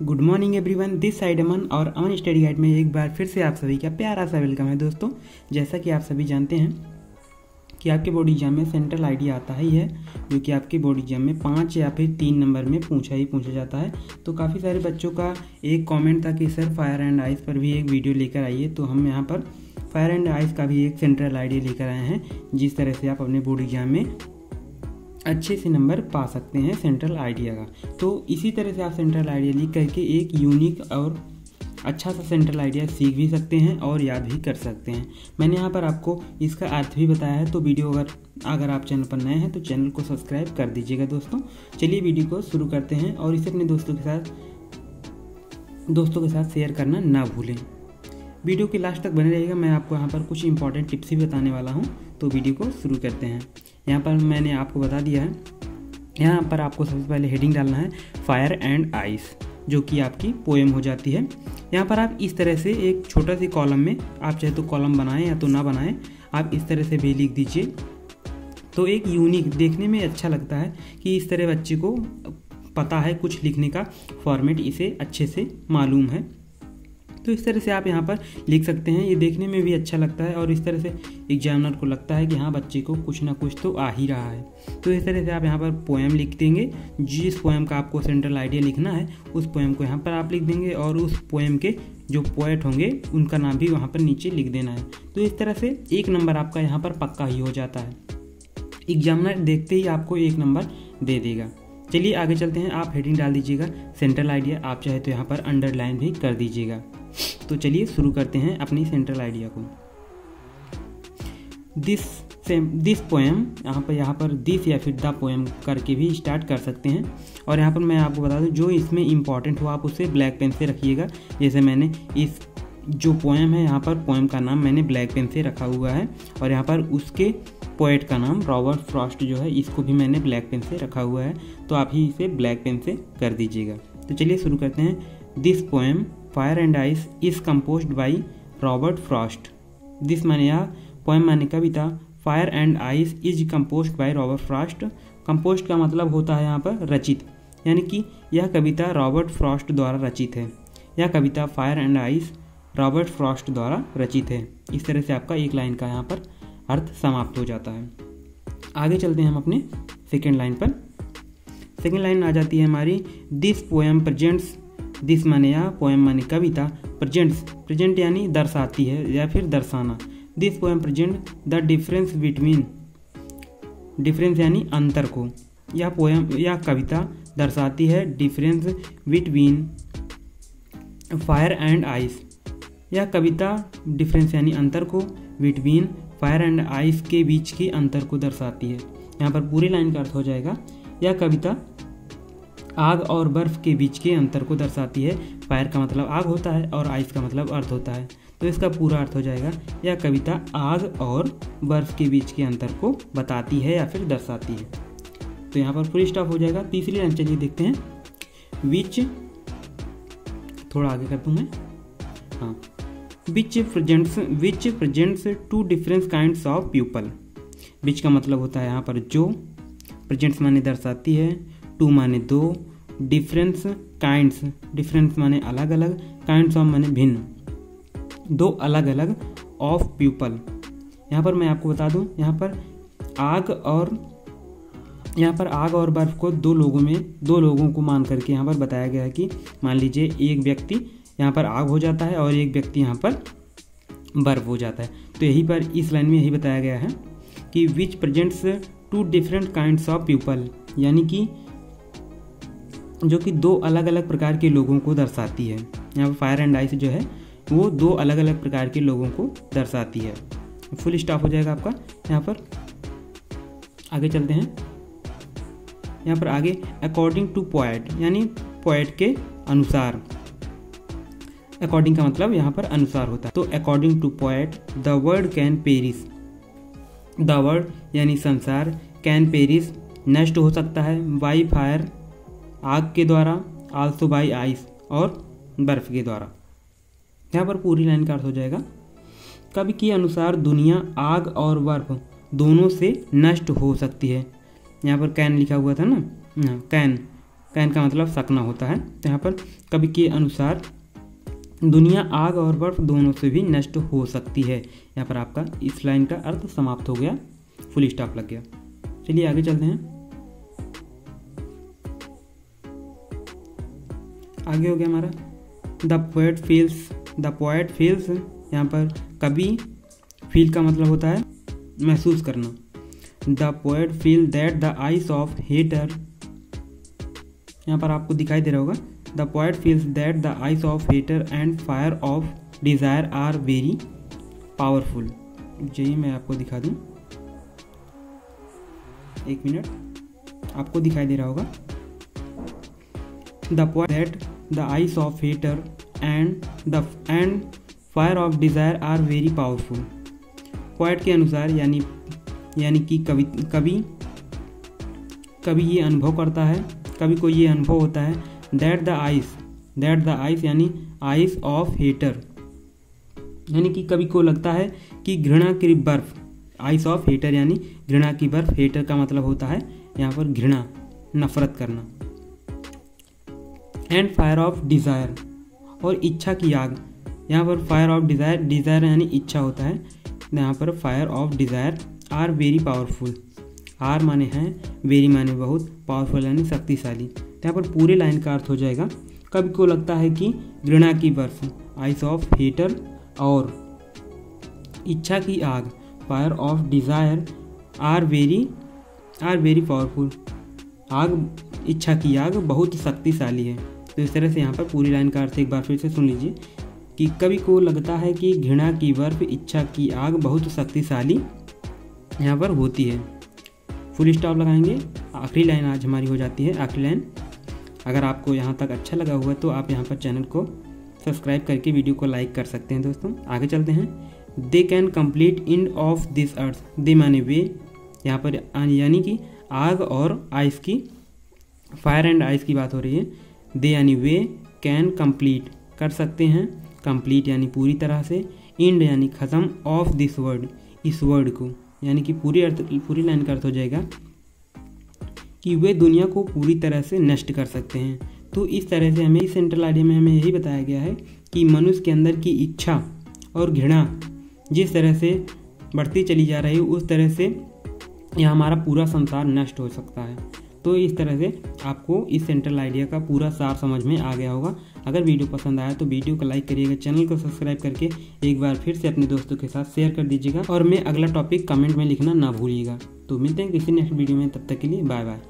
Good morning everyone, this side Aman और Aman study guide में एक बार फिर से आप सभी का प्यारा सा वेलकम है। दोस्तों, जैसा कि आप सभी जानते हैं कि आपके बोर्ड एग्जाम में सेंट्रल आईडी आता ही है, जो कि आपके बोर्ड एग्जाम में 5 या फिर 3 नंबर में पूछा जाता है। तो काफ़ी सारे बच्चों का एक कमेंट था कि सर फायर एंड आइस पर भी एक वीडियो लेकर आइए। तो हम यहाँ पर फायर एंड आइस का भी एक सेंट्रल आईडी लेकर आए हैं, जिस तरह से आप अपने बोर्ड एग्जाम में अच्छे से नंबर पा सकते हैं सेंट्रल आइडिया का। तो इसी तरह से आप सेंट्रल आइडिया लिख करके एक यूनिक और अच्छा सा सेंट्रल आइडिया सीख भी सकते हैं और याद भी कर सकते हैं। मैंने यहाँ पर आपको इसका अर्थ भी बताया है। तो वीडियो अगर आप चैनल पर नए हैं तो चैनल को सब्सक्राइब कर दीजिएगा। दोस्तों, चलिए वीडियो को शुरू करते हैं और इसे अपने दोस्तों के साथ शेयर करना ना भूलें। वीडियो के लास्ट तक बने रहिएगा, मैं आपको यहाँ पर कुछ इंपॉर्टेंट टिप्स भी बताने वाला हूँ। तो वीडियो को शुरू करते हैं। यहाँ पर मैंने आपको बता दिया है, यहाँ पर आपको सबसे पहले हेडिंग डालना है फायर एंड आइस, जो कि आपकी पोएम हो जाती है। यहाँ पर आप इस तरह से एक छोटा सी कॉलम में, आप चाहे तो कॉलम बनाएं या तो ना बनाएं, आप इस तरह से भी लिख दीजिए। तो एक यूनिक, देखने में अच्छा लगता है कि इस तरह बच्चे को पता है कुछ लिखने का फॉर्मेट, इसे अच्छे से मालूम है। तो इस तरह से आप यहाँ पर लिख सकते हैं, ये देखने में भी अच्छा लगता है और इस तरह से एग्जामिनर को लगता है कि हाँ, बच्चे को कुछ ना कुछ तो आ ही रहा है। तो इस तरह से आप यहाँ पर पोएम लिख देंगे। जिस पोएम का आपको सेंट्रल आइडिया लिखना है उस पोएम को यहाँ पर आप लिख देंगे और उस पोएम के जो पोएट होंगे उनका नाम भी वहाँ पर नीचे लिख देना है। तो इस तरह से 1 नंबर आपका यहाँ पर पक्का ही हो जाता है। एग्जामिनर देखते ही आपको 1 नंबर दे देगा। चलिए आगे चलते हैं। आप हेडिंग डाल दीजिएगा सेंट्रल आइडिया, आप चाहे तो यहाँ पर अंडरलाइन भी कर दीजिएगा। तो चलिए शुरू करते हैं अपनी सेंट्रल आइडिया को। दिस पोएम, यहाँ पर दिस या फिर द पोएम करके भी स्टार्ट कर सकते हैं। और यहाँ पर मैं आपको बता दूं, जो इसमें इंपॉर्टेंट हो आप उसे ब्लैक पेन से रखिएगा। जैसे मैंने इस जो पोएम है, यहाँ पर पोएम का नाम मैंने ब्लैक पेन से रखा हुआ है और यहाँ पर उसके पोएट का नाम रॉबर्ट फ्रॉस्ट जो है, इसको भी मैंने ब्लैक पेन से रखा हुआ है। तो आप ही इसे ब्लैक पेन से कर दीजिएगा। तो चलिए शुरू करते हैं। This poem Fire and Ice is composed by Robert Frost. This माने यह, पोएम माने कविता, Fire and Ice is composed by Robert Frost. Composed का मतलब होता है यहाँ पर रचित, यानी कि यह कविता रॉबर्ट फ्रॉस्ट द्वारा रचित है। यह कविता Fire and Ice Robert Frost द्वारा रचित है। इस तरह से आपका एक लाइन का यहाँ पर अर्थ समाप्त हो जाता है। आगे चलते हैं हम अपने सेकेंड लाइन पर। सेकेंड लाइन आ जाती है हमारी, दिस पोएम प्रेजेंट्स। दिस माने या, पोएम माने कविता, प्रेजेंट्स, प्रेजेंट यानी दर्शाती है या फिर दर्शाना। This poem present the difference between, difference यानी अंतर को। यह पोएम या कविता दर्शाती है difference between fire and ice. यह कविता डिफरेंस यानी अंतर को, बिटवीन फायर एंड आइस के बीच के अंतर को दर्शाती है। यहाँ पर पूरी लाइन का अर्थ हो जाएगा, यह कविता आग और बर्फ के बीच के अंतर को दर्शाती है। फायर का मतलब आग होता है और आइस का मतलब अर्थ होता है। तो इसका पूरा अर्थ हो जाएगा, यह कविता आग और बर्फ के बीच के अंतर को बताती है या फिर दर्शाती है। तो यहाँ पर फुल स्टॉप हो जाएगा। तीसरी लाइन चलिए देखते हैं। विच, थोड़ा आगे कर दूँ मैं, हाँ, which presents 2 different kinds of people. Which का मतलब होता है यहाँ पर जो, प्रेजेंट्स माने दर्शाती है, 2 माने 2, डिफरेंस काइंड्स, डिफरेंस माने अलग अलग, काइंड्स ऑफ माने भिन्न, 2 अलग अलग ऑफ पीपल। यहाँ पर मैं आपको बता दूँ, यहाँ पर आग और बर्फ को 2 लोगों को मान करके यहाँ पर बताया गया है कि मान लीजिए एक व्यक्ति यहाँ पर आग हो जाता है और एक व्यक्ति यहाँ पर बर्फ हो जाता है। तो यही पर इस लाइन में यही बताया गया है कि which presents 2 different kinds of people, यानी कि जो कि 2 अलग अलग प्रकार के लोगों को दर्शाती है। यहाँ पर फायर एंड आइस जो है वो 2 अलग अलग प्रकार के लोगों को दर्शाती है। फुल स्टॉप हो जाएगा आपका यहाँ पर। आगे चलते हैं। यहाँ पर आगे अकॉर्डिंग टू पोएट, यानी पोएट के अनुसार। अकॉर्डिंग का मतलब यहाँ पर अनुसार होता है। तो according to poet the world can perish. The world यानी संसार, कैन पेरिस नष्ट हो सकता है, बाई फायर आग के द्वारा, आल्सो बाई आइस और बर्फ के द्वारा। यहाँ पर पूरी लाइन का अर्थ हो जाएगा, कवि के अनुसार दुनिया आग और बर्फ दोनों से नष्ट हो सकती है। यहाँ पर कैन लिखा हुआ था ना, कैन, कैन का मतलब सकना होता है। तो यहाँ पर कवि के अनुसार दुनिया आग और बर्फ दोनों से भी नष्ट हो सकती है। यहाँ पर आपका इस लाइन का अर्थ समाप्त हो गया, फुल स्टॉप लग गया। चलिए आगे चलते हैं। आगे हो गया हमारा द पोएट फील्स। यहाँ पर कवि, फील का मतलब होता है महसूस करना। The poet feel that the eyes of hatred, यहाँ पर आपको दिखाई दे रहा होगा, the poet feels that the eyes of hatred and fire of desire are very powerful. यही मैं आपको दिखा दूँ, एक मिनट, आपको दिखाई दे रहा होगा। The poet that the eyes of hatred and fire of desire are very powerful. Poet के अनुसार यानी कि कवि ये अनुभव करता है, कवि को ये अनुभव होता है दैट द आइज यानी आइज ऑफ हेटर, यानी कि कवि को लगता है कि घृणा की बर्फ, आइज ऑफ हेटर यानी घृणा की बर्फ, हेटर का मतलब होता है यहाँ पर घृणा, नफरत करना। एंड फायर ऑफ डिज़ायर, और इच्छा की आग, यहाँ पर फायर ऑफ डिज़ायर यानी इच्छा होता है, यहाँ पर fire of desire are very powerful. Are माने हैं, वेरी माने बहुत, पावरफुल यानी शक्तिशाली। यहाँ पर पूरे लाइन का अर्थ हो जाएगा, कवि को लगता है कि घृणा की बर्फ, आइस ऑफ हेटर, और इच्छा की आग, fire of desire are very powerful. आग, इच्छा की आग बहुत शक्तिशाली है। तो इस तरह से यहाँ पर पूरी लाइन का अर्थ एक बार फिर से सुन लीजिए कि कवि को लगता है कि घृणा की बर्फ, इच्छा की आग बहुत शक्तिशाली यहाँ पर होती है। फुल स्टॉप लगाएंगे। आखिरी लाइन आज हमारी हो जाती है, आखिरी लाइन। अगर आपको यहाँ तक अच्छा लगा हुआ तो आप यहाँ पर चैनल को सब्सक्राइब करके वीडियो को लाइक कर सकते हैं। दोस्तों आगे चलते हैं। They can complete end of this earth. They माने वे, यहाँ पर यानी कि आग और आइस की, फायर एंड आइस की बात हो रही है। दे यानी वे, कैन कंप्लीट कर सकते हैं, कंप्लीट यानी पूरी तरह से, एंड यानी ख़त्म, ऑफ दिस वर्ड इस वर्ड को, यानी कि पूरी लाइन का अर्थ हो जाएगा कि वे दुनिया को पूरी तरह से नष्ट कर सकते हैं। तो इस तरह से हमें इस सेंट्रल आइडिया में हमें यही बताया गया है कि मनुष्य के अंदर की इच्छा और घृणा जिस तरह से बढ़ती चली जा रही है, उस तरह से यह हमारा पूरा संसार नष्ट हो सकता है। तो इस तरह से आपको इस सेंट्रल आइडिया का पूरा सार समझ में आ गया होगा। अगर वीडियो पसंद आया तो वीडियो को लाइक करिएगा, चैनल को सब्सक्राइब करके एक बार फिर से अपने दोस्तों के साथ शेयर कर दीजिएगा, और मैं अगला टॉपिक कमेंट में लिखना ना भूलिएगा। तो मिलते हैं किसी नेक्स्ट वीडियो में, तब तक के लिए बाय बाय।